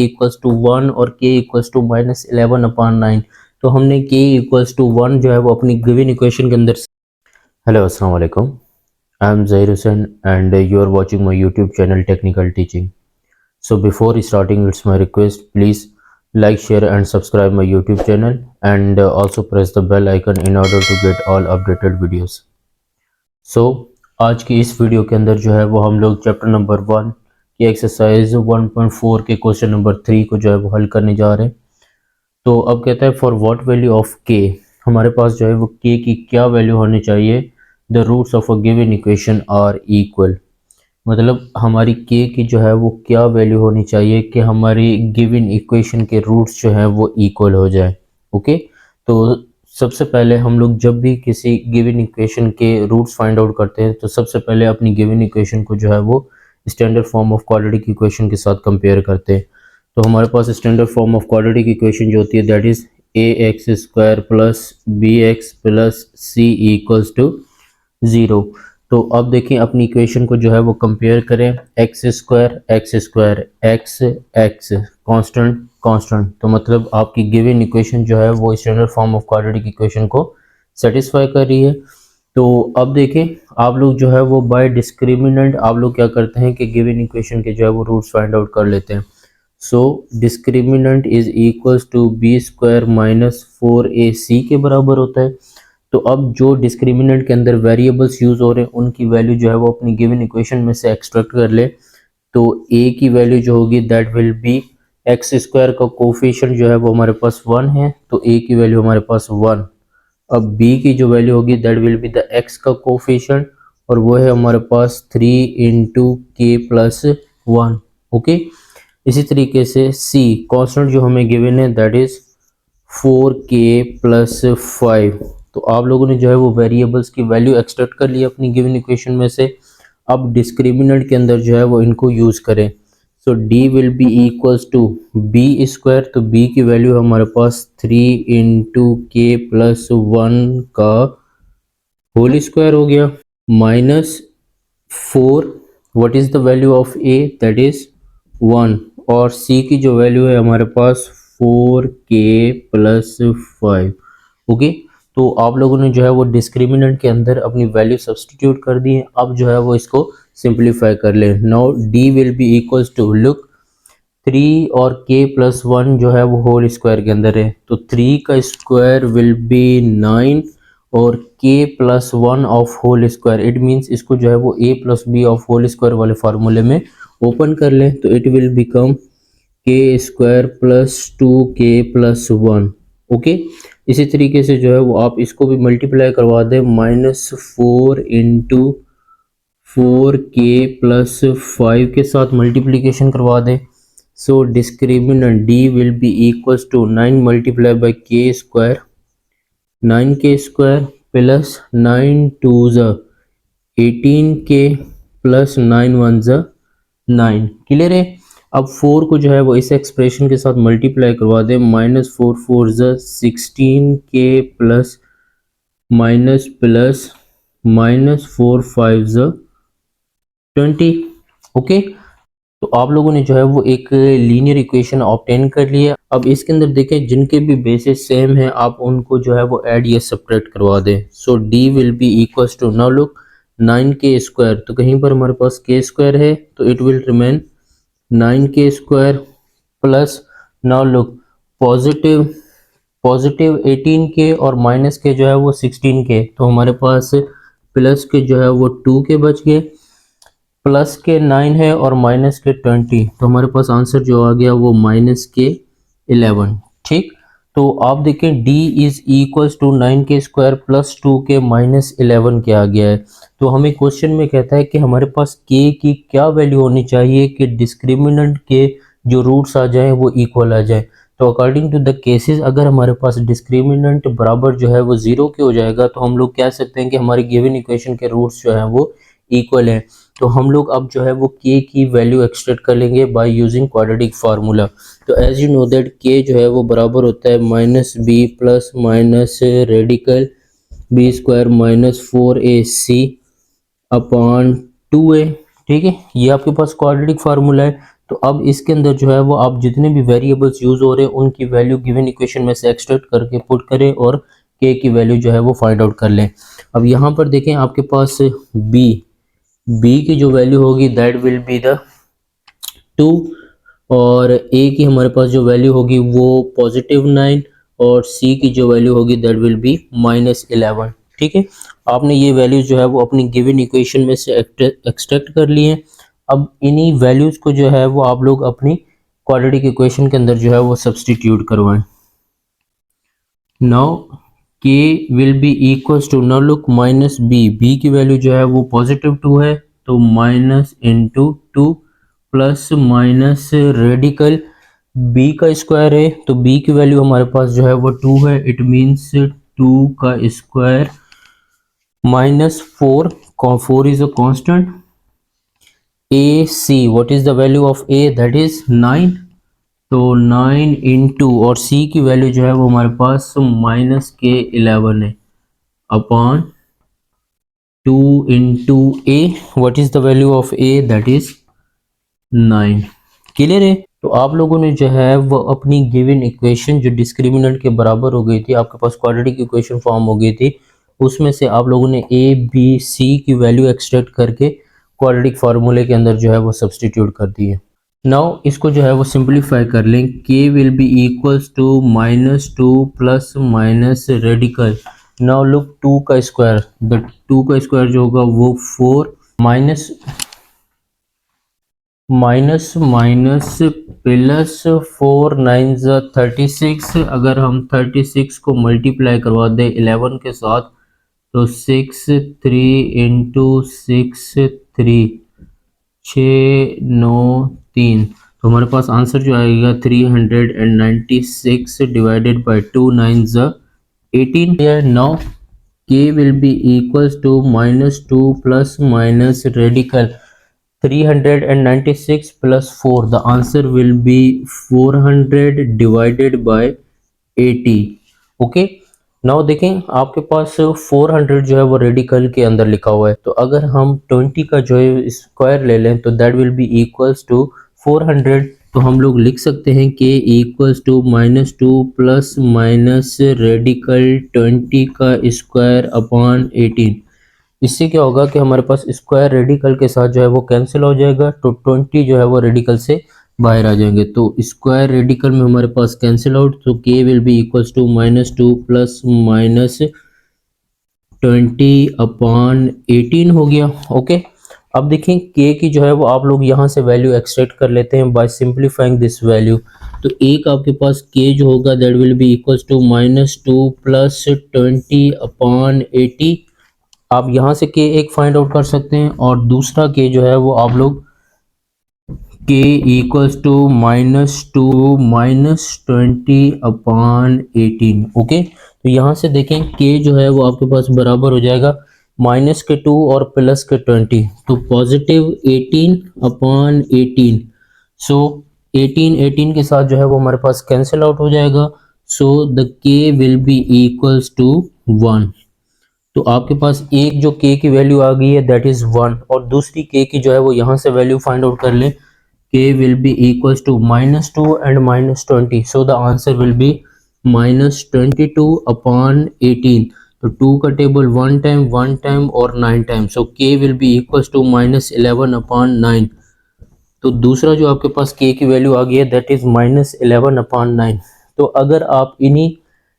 Equals to 1 और k equals to -11/9। तो हमने k इक्वल्स टू 1 जो है वो अपनी गिवन इक्वेशन के अंदर। हेलो, अस्सलाम वालेकुम। I am Zaheer Hussain and you are watching my YouTube channel technical teaching. So before starting, it's my request, please like, share and subscribe my YouTube channel and also press the bell icon in order to get all updated videos. So आज की इस video के अंदर जो है वो हम लोग चैप्टर नंबर 1 की एक्सरसाइज 1.4 के क्वेश्चन नंबर 3 को जो है वो हल करने जा रहे हैं। तो अब कहता है फॉर व्हाट वैल्यू ऑफ के, हमारे पास जो है वो के की क्या वैल्यू होनी चाहिए the roots of a given equation are equal. मतलब हमारी के की जो है वो क्या वैल्यू होनी चाहिए कि हमारी गिवन इक्वेशन के रूट्स जो है वो इक्वल हो जाए। ओके, तो सबसे पहले हम लोग जब भी किसी गिवन इक्वेशन के रूट्स फाइंड आउट करते हैं तो सबसे पहले अपनी गिवन इक्वेशन को जो है वो standard form of quadratic equation के साथ कंपेयर करते हैं। तो हमारे पास standard form of quadratic equation जो होती है that is ax² plus bx plus c equals to 0। तो अब देखिए अपनी इक्वेशन को जो है वो कंपेयर करें, x² x कांस्टेंट। तो मतलब आपकी गिवन इक्वेशन जो है वो standard form of quadratic equation को सेटिस्फाई कर रही है। तो अब देखें आप लोग जो है वो बाय डिस्क्रिमिनेंट आप लोग क्या करते हैं कि गिवन इक्वेशन के जो है वो रूट्स फाइंड आउट कर लेते हैं। So discriminant is equals to b² minus 4ac के बराबर होता है। तो अब जो डिस्क्रिमिनेंट के अंदर वेरिएबल्स यूज हो रहे हैं उनकी वैल्यू जो है वो अपनी गिवन इक्वेशन में से एक्सट्रैक्ट कर ले। तो a की वैल्यू जो होगी दैट विल बी x² का कोफिशिएंट जो है वो हमारे पास 1 है, तो a की वैल्यू हमारे पास 1। अब b की जो वैल्यू होगी that will be the x का कोफिशिएंट और वो है हमारे पास 3 इंटू k प्लस 1। ओके, इसी तरीके से c कांस्टेंट जो हमें गिवन है दैट इज 4k प्लस 5। तो आप लोगों ने जो है वो वेरिएबल्स की वैल्यू एक्सट्रैक्ट कर ली अपनी गिवन इक्वेशन में से। अब डिस्क्रिमिनेंट के अंदर जो है वो इनको यूज करें। So d will be equals to b², तो b की वैल्यू हमारे पास 3 इंटू k प्लस 1 का होल स्क्वायर हो गया minus 4। What is the value of a that is 1 और c की जो वैल्यू है हमारे पास 4k प्लस 5। ओके, तो आप लोगों ने जो है वो डिस्क्रिमिनेंट के अंदर अपनी वैल्यू सब्स्टिट्यूट कर दी है। अब जो है वो इसको सिंप्लीफाई कर ले। Now d will be equals to look 3 और k प्लस 1 जो है वो होल स्क्वायर के अंदर है, तो 3 का स्क्वायर विल बी 9 और k plus 1 of whole square it means इसको जो है वो a plus b of whole square वाले फार्मूले में ओपन कर लें तो it will become k² plus 2k plus 1। Okay, इसी तरीके से जो है वो आप इसको भी मल्टीप्लाई करवा दें -4 इंटू 4k प्लस 5 के साथ मल्टीप्लिकेशन करवा दें। So discriminant d will be equals to 9 multiply by k², 9k² plus 9 2 18k plus 9 1 9। Clear है? अब 4 को जो है वो इस एक्सप्रेशन के साथ मल्टीप्लाई करवा दें -4 4 16k plus minus plus -4 5 20। Okay, तो आप लोगों ने जो है वो एक लीनियर इक्वेशन ऑब्टेन कर लिया। अब इसके अंदर देखें जिनके भी बेसिस सेम है आप उनको जो है वो ऐड या सब्ट्रैक्ट करवा दें। So d will be equals to, now look 9k², तो कहीं पर हमारे पास k² है तो it will remain 9k² plus, now look positive 18k और माइनस के जो है वो 16k, तो हमारे पास प्लस के जो है वो 2k बच गए, प्लस के 9 है और माइनस के 20, तो हमारे पास आंसर जो आ गया वो -11। ठीक, तो आप देखें d is equals to 9k² plus 2k minus 11 के आ गया है। तो हमें क्वेश्चन में कहता है कि हमारे पास k की क्या वैल्यू होनी चाहिए कि डिस्क्रिमिनेंट के जो रूट्स आ जाएं वो इक्वल आ जाए। तो अकॉर्डिंग टू द केसेस अगर हमारे पास डिस्क्रिमिनेंट बराबर जो है वो 0 के हो जाएगा तो हम लोग कह सकते हैं कि हमारी गिवन इक्वेशन के रूट्स जो हैं वो इक्वल हैं। तो हम लोग अब जो है वो k की वैल्यू एक्सट्रैक्ट कर लेंगे बाय यूजिंग क्वाड्रेटिक फार्मूला। तो as you know that k जो है वो बराबर होता है -b plus minus radical b² minus 4ac upon 2a। ठीक है, ये आपके पास क्वाड्रेटिक फार्मूला है। तो अब इसके अंदर जो है वो आप जितने भी वेरिएबल्स यूज़ हो रहे हैं उनकी वैल्यू गिवन इक्वेशन में से एक्सट्रैक्ट करके पुट करें और के की वैल्यू जो है वो फाइंड आउट कर लें। अब यहाँ पर देखें आपके पास बी की जो वैल्यू होगी दैट विल बी द 2 और ए की हमारे पास जो वैल्यू होगी वो +9 और सी की जो वैल्यू होगी दैट विल बी -11। ठीक है, आपने ये वैल्यूज जो है वो अपनी गिवन इक्वेशन में से एक्सट्रैक्ट कर लिए हैं। अब इन्हीं वैल्यूज को जो है वो आप लोग अपनी क्वाड्रेटिक इक्वेशन के अंदर जो है वो सब्सटीट्यूट करवाएं। Now k will be equals to, now look -b की वैल्यू जो है वो +2 है तो -2 प्लस माइनस रेडिकल b का स्क्वायर है तो b की वैल्यू हमारे पास जो है वो 2 है, इट मीन्स 2 का square -4, 4 is a constant. ac, what is the value of a, that is 9, तो 9 इंटू और c की वैल्यू जो है वो हमारे पास -11 है upon 2 into a, what is the value of a, that is 9। Clear है? तो आप लोगों ने जो है वो अपनी गिवन इक्वेशन जो डिस्क्रिमिनेंट के बराबर हो गई थी, आपके पास क्वाड्रेटिक इक्वेशन फॉर्म हो गई थी, उसमें से आप लोगों ने a b c की वैल्यू एक्सट्रैक्ट करके क्वाड्रेटिक फार्मूले के अंदर जो है वो सब्सटीट्यूट कर दी है। नाउ इसको जो है वो सिंप्लीफाई कर लें। k will be equals to -2 plus minus radical, now look 2 का स्क्वायर, द 2 का स्क्वायर जो होगा वो 4 माइनस प्लस 4 9 36, अगर हम 36 को मल्टीप्लाई करवा दें 11 के साथ तो 6 3 इंटू 6 3 6 9 3, तो हमारे पास आंसर जो आएगा 396 divided by 2 9 18। Now k will be equals to -2 plus minus radical 396 plus 4, the answer will be 400 divided by 80। Okay, now देखें आपके पास 400 जो है वो रेडिकल के अंदर लिखा हुआ है, तो अगर हम 20 का जो है स्क्वायर ले लें तो that will be equals to 400, तो हम लोग लिख सकते हैं कि equals to -2 plus minus radical 20 का स्क्वायर अपॉन 18। इससे क्या होगा कि हमारे पास स्क्वायर रेडिकल के साथ जो है वो कैंसिल हो जाएगा, तो 20 जो है वो रेडिकल से बाहर आ जाएंगे, तो स्क्वायर रेडिकल में हमारे पास कैंसिल आउट, तो k will be equals to -2 plus minus 20 upon 18 हो गया। ओके, अब देखें k की जो है वो आप लोग यहाँ से वैल्यू एक्सट्रैक्ट कर लेते हैं बाय सिंप्लीफाइंग दिस वैल्यू, तो एक आपके पास k जो होगा that will be equals to -2 plus 20 upon 80। आप यहाँ से k एक फाइंड आउट कर सकते हैं और दूसरा k जो है वो आप लोग k equals to -2 -20 upon 18। Okay, तो यहाँ से देखें k जो है वो आपके पास बराबर हो जाएगा -2 और प्लस के 20, तो +18 अपॉन 18, सो 18 के साथ जो है वो हमारे पास कैंसिल आउट हो जाएगा, so the k will be equals to 1। तो आपके पास एक जो k की वैल्यू आ गई है दैट इज 1 और दूसरी k की जो है वो यहाँ से वैल्यू फाइंड आउट कर लें, k will be equals to -2 and -20, so the answer will be -22 upon 18, तो 2 का टेबल 1 टाइम और 9 time, so k will be equals to -11 upon 9, तो दूसरा जो आपके पास k की वैल्यू आ गई है दैट इज -11 अपॉन 9। तो अगर आप इन्हीं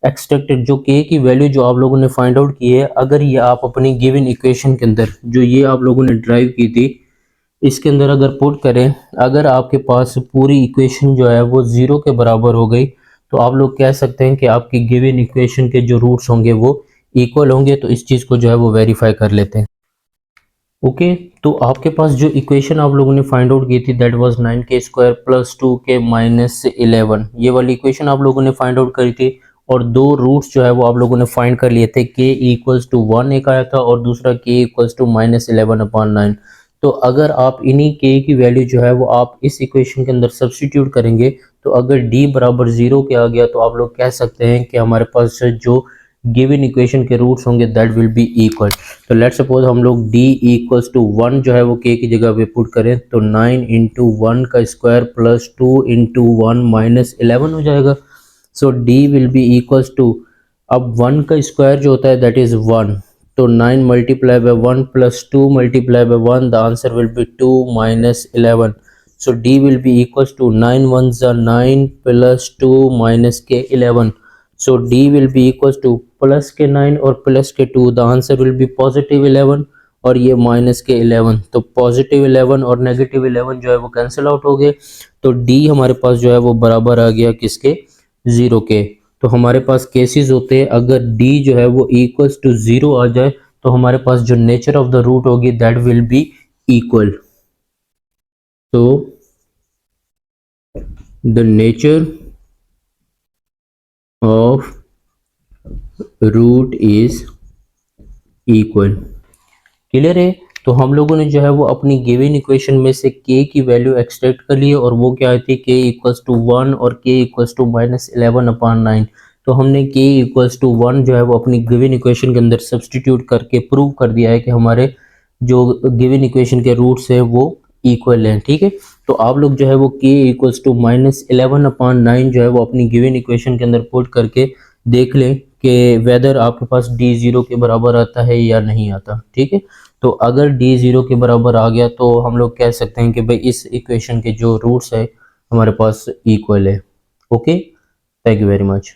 एक्सट्रैक्टेड जो k की वैल्यू जो आप लोगों ने फाइंड आउट की है, अगर ये आप अपनी गिवन इक्वेशन के अंदर जो ये आप लोगों ने ड्राइव की थी इसके अंदर अगर पुट करें, अगर आपके पास पूरी इक्वेशन जो है वो 0 के बराबर हो गई तो आप लोग कह सकते हैं कि आपकी गिवन इक्वेशन के जो रूट्स होंगे वो इक्वल होंगे, तो इस चीज़ को जो है वो वेरीफाई कर लेते हैं। ओके, तो आपके पास जो इक्वेशन आप लोगों ने फाइंड आउट की थी that was 9k² plus 2k minus 11, ये वाली इक्वेशन आप लोगों ने फाइंड आउट करी थी और दो रूट्स जो है वो आप लोगों ने फाइंड कर लिए थे, k इक्वल्स टू 1 एक आया था और दूसरा k इक्वल्स टू -11 अपॉन 9। तो अगर आप इन्हीं k की वैल्यू जो है वो आप इस इक्वेशन के अंदर सब्सटीट्यूट करेंगे, तो अगर d बराबर 0 के आ गया तो आप लोग कह सकते हैं कि हमारे पास जो गिवन इक्वेशन के रूट्स होंगे दैट विल बी इक्वल। तो लेट्स सपोज हम लोग d इक्वल्स टू 1 जो है वो k की जगह पे पुट करें तो 9 इंटू 1 का स्क्वायर प्लस 2 इंटू 1 माइनस 11 हो जाएगा। So d will be equals to, अब 1 का स्क्वायर जो होता है दैट इज 1, तो 9 multiply by 1 plus 2 multiply by 1, the answer will B 2 minus 11। So d will be equals to 9 ones are 9 plus 2 minus k 11. So d will be equals to plus के 9 और plus के 2, the answer will be positive 11 और ये minus के 11। तो positive 11 और negative 11 जो है वो कैंसिल आउट हो गए। तो d हमारे पास जो है वो बराबर आ गया किसके, 0 के। तो हमारे पास केसेस होते हैं अगर d जो है वो इक्वल्स टू 0 आ जाए तो हमारे पास जो नेचर ऑफ द रूट होगी दैट विल बी इक्वल। तो the nature of root is equal। Clear है। तो हम लोगों ने जो है वो अपनी गिवन इक्वेशन में से k की वैल्यू एक्सट्रैक्ट कर ली और वो क्या आई थी, k इक्वल्स टू 1 और k इक्वल्स टू माइनस 11/9। तो हमने k इक्वल्स टू 1 जो है वो अपनी गिवन इक्वेशन के अंदर सब्सटीट्यूट करके प्रूव कर दिया है कि हमारे जो गिवन इक्वेशन के रूट्स है वो इक्वल हैं। ठीक है, तो आप लोग जो है वो k इक्वल्स टू माइनस 11/9 जो है वो अपनी गिवन इक्वेशन के अंदर पुट करके देख लें कि वेदर आपके पास d 0 के बराबर आता है या नहीं आता। ठीक है, तो अगर d 0 के बराबर आ गया तो हम लोग कह सकते हैं कि भाई इस इक्वेशन के जो रूट्स है हमारे पास इक्वल है। Okay, thank you very much.